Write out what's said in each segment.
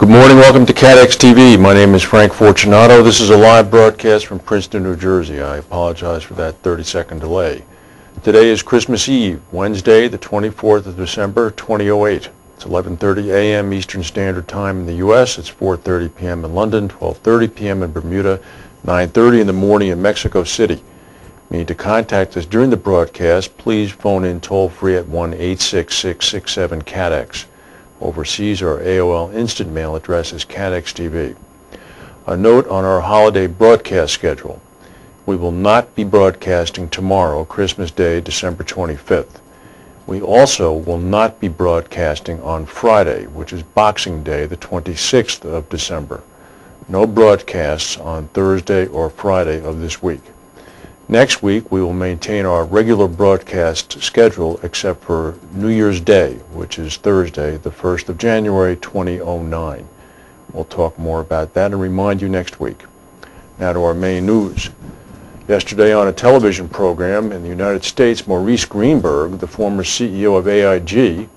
Good morning, welcome to CATEX TV. My name is Frank Fortunato. This is a live broadcast from Princeton, New Jersey. I apologize for that 30-second delay. Today is Christmas Eve, Wednesday, the 24th of December, 2008. It's 11:30 a.m. Eastern Standard Time in the U.S. It's 4:30 p.m. in London, 12:30 p.m. in Bermuda, 9:30 in the morning in Mexico City. If you need to contact us during the broadcast, please phone in toll-free at 1-866-67-CATEX. Overseas, our AOL Instant Mail address is CATEX-TV. A note on our holiday broadcast schedule. We will not be broadcasting tomorrow, Christmas Day, December 25th. We also will not be broadcasting on Friday, which is Boxing Day, the 26th of December. No broadcasts on Thursday or Friday of this week. Next week, we will maintain our regular broadcast schedule except for New Year's Day, which is Thursday, the 1st of January, 2009. We'll talk more about that and remind you next week. Now to our main news. Yesterday on a television program in the United States, Maurice Greenberg, the former CEO of AIG,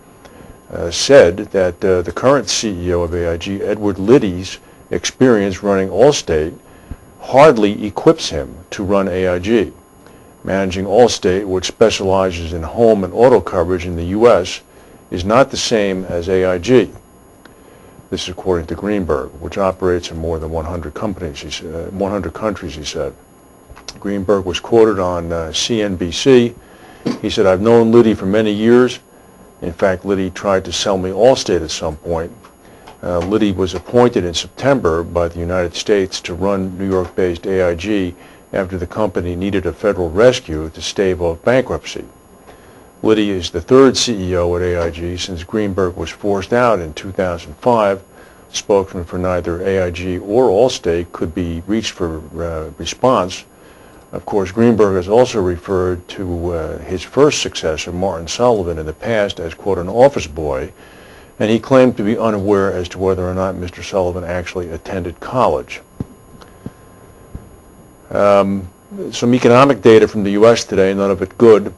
said that the current CEO of AIG, Edward Liddy's experience running Allstate hardly equips him to run AIG. Managing Allstate, which specializes in home and auto coverage in the U.S., is not the same as AIG. This is according to Greenberg, which operates in more than 100 countries, he said. Greenberg was quoted on CNBC. He said, "I've known Liddy for many years. In fact, Liddy tried to sell me Allstate at some point. Liddy was appointed in September by the United States to run New York-based AIG after the company needed a federal rescue to stave off bankruptcy. Liddy is the third CEO at AIG since Greenberg was forced out in 2005. Spokesman for neither AIG or Allstate could be reached for response. Of course, Greenberg has also referred to his first successor, Martin Sullivan, in the past as, quote, an office boy, and he claimed to be unaware as to whether or not Mr. Sullivan actually attended college." Some economic data from the U.S. today, none of it good.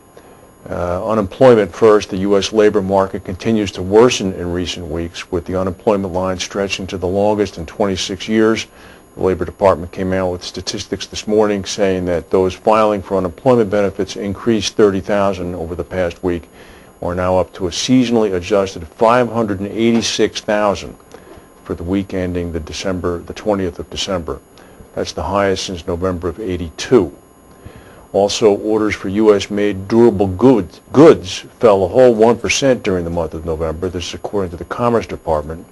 Unemployment first. The U.S. labor market continues to worsen in recent weeks, with the unemployment line stretching to the longest in 26 years. The Labor Department came out with statistics this morning saying that those filing for unemployment benefits increased 30,000 over the past week, are now up to a seasonally adjusted 586,000 for the week ending the 20th of December. That's the highest since November of '82. Also, orders for U.S.-made durable goods fell a whole 1% during the month of November. This is according to the Commerce Department,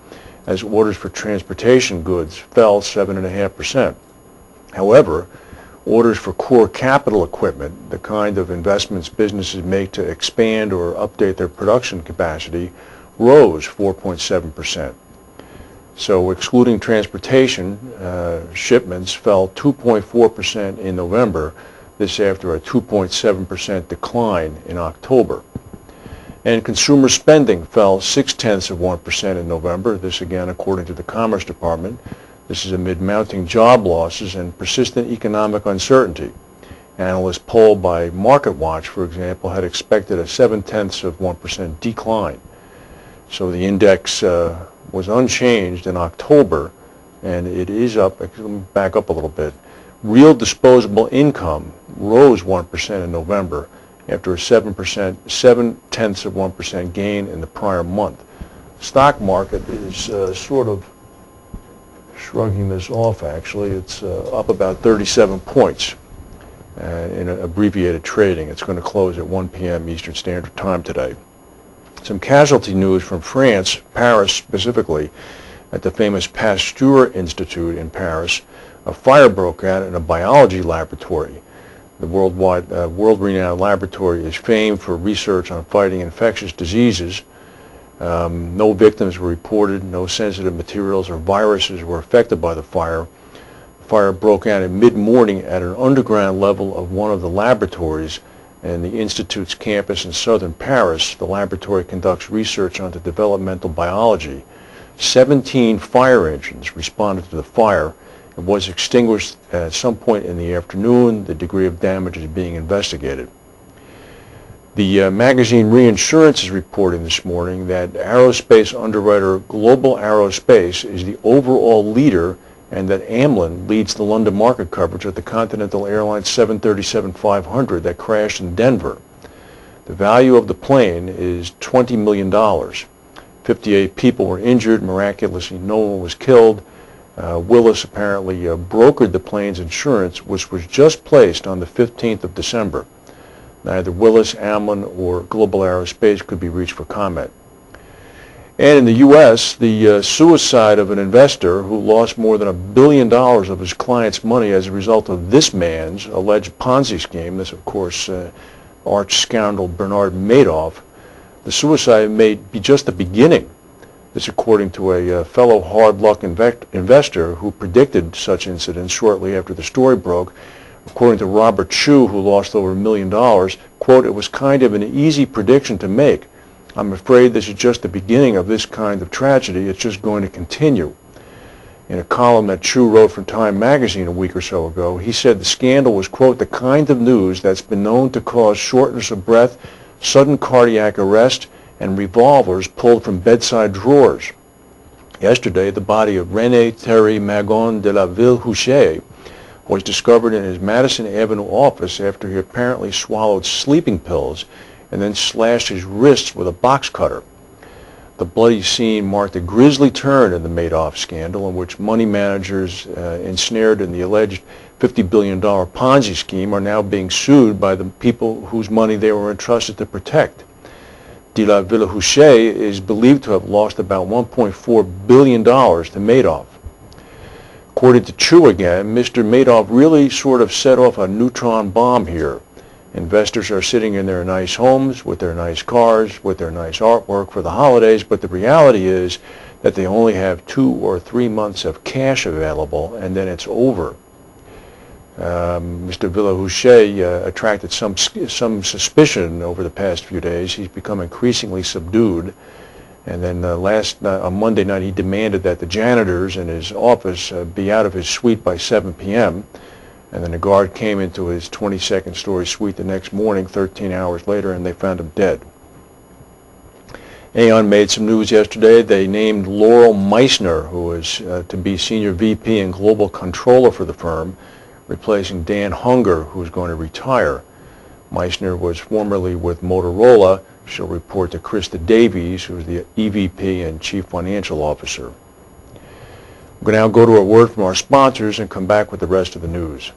as orders for transportation goods fell 7.5%. However, orders for core capital equipment, the kind of investments businesses make to expand or update their production capacity, rose 4.7%. So excluding transportation, shipments fell 2.4% in November, this after a 2.7% decline in October. And consumer spending fell 0.6% in November, this again according to the Commerce Department. This is amid mounting job losses and persistent economic uncertainty. Analysts polled by MarketWatch, for example, had expected a 0.7% decline. So the index was unchanged in October, and it is up. Let me back up a little bit. Real disposable income rose 1% in November after a 0.7% gain in the prior month. Stock market is sort of shrugging this off, actually. It's up about 37 points in abbreviated trading. It's going to close at 1 p.m. Eastern Standard Time today. Some casualty news from France, Paris specifically. At the famous Pasteur Institute in Paris, a fire broke out in a biology laboratory. The world-renowned laboratory is famed for research on fighting infectious diseases. No victims were reported, no sensitive materials or viruses were affected by the fire. The fire broke out in mid-morning at an underground level of one of the laboratories in the Institute's campus in southern Paris. The laboratory conducts research onto developmental biology. 17 fire engines responded to the fire. It was extinguished at some point in the afternoon. The degree of damage is being investigated. The magazine Reinsurance is reporting this morning that aerospace underwriter Global Aerospace is the overall leader, and that Amlin leads the London market coverage of the Continental Airlines 737-500 that crashed in Denver. The value of the plane is $20 million. 58 people were injured. Miraculously, no one was killed. Willis apparently brokered the plane's insurance, which was just placed on the 15th of December. Neither Willis, Amlin, or Global Aerospace could be reached for comment. And in the U.S., the suicide of an investor who lost more than $1 billion of his client's money as a result of this man's alleged Ponzi scheme, this, of course, arch scoundrel Bernard Madoff, the suicide may be just the beginning. This according to a fellow hard-luck investor who predicted such incidents shortly after the story broke. According to Robert Chu, who lost over $1 million, quote, "It was kind of an easy prediction to make. I'm afraid this is just the beginning of this kind of tragedy. It's just going to continue." In a column that Chu wrote for Time magazine a week or so ago, he said the scandal was, quote, "the kind of news that's been known to cause shortness of breath, sudden cardiac arrest, and revolvers pulled from bedside drawers." Yesterday, the body of René Thierry Magon de la Ville-Houchet was discovered in his Madison Avenue office after he apparently swallowed sleeping pills and then slashed his wrists with a box cutter. The bloody scene marked a grisly turn in the Madoff scandal, in which money managers ensnared in the alleged $50 billion Ponzi scheme are now being sued by the people whose money they were entrusted to protect. De la Ville-Houchet is believed to have lost about $1.4 billion to Madoff. According to Chu again, Mr. Madoff really sort of set off a neutron bomb here. Investors are sitting in their nice homes, with their nice cars, with their nice artwork for the holidays, but the reality is that they only have 2 or 3 months of cash available, and then it's over. Mr. Ville-Houchet attracted some suspicion over the past few days. He's become increasingly subdued. And then on Monday night, he demanded that the janitors in his office be out of his suite by 7 p.m. And then a guard came into his 22nd story suite the next morning, 13 hours later, and they found him dead. Aon made some news yesterday. They named Laurel Meissner, who is to be Senior VP and Global Controller for the firm, replacing Dan Hunger, who is going to retire. Meissner was formerly with Motorola. She'll report to Krista Davies, who is the EVP and Chief Financial Officer. We're going to now go to a word from our sponsors and come back with the rest of the news.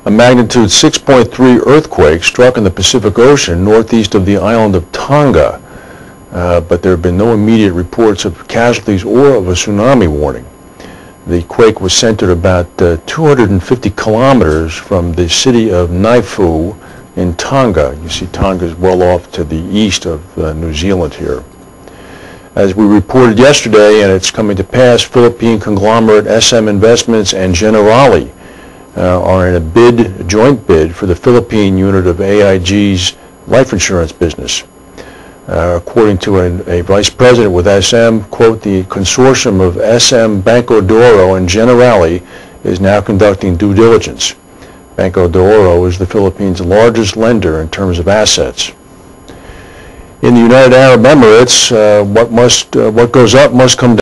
A magnitude 6.3 earthquake struck in the Pacific Ocean northeast of the island of Tonga, but there have been no immediate reports of casualties or of a tsunami warning. The quake was centered about 250 kilometers from the city of Naifu in Tonga. You see, Tonga is well off to the east of New Zealand here. As we reported yesterday, and it's coming to pass, Philippine conglomerate SM Investments and Generali are in a joint bid for the Philippine unit of AIG's life insurance business. According to a vice president with SM, quote, "The consortium of SM, Banco de Oro, and Generali is now conducting due diligence. Banco de Oro is the Philippines' largest lender in terms of assets." In the United Arab Emirates, what goes up must come down.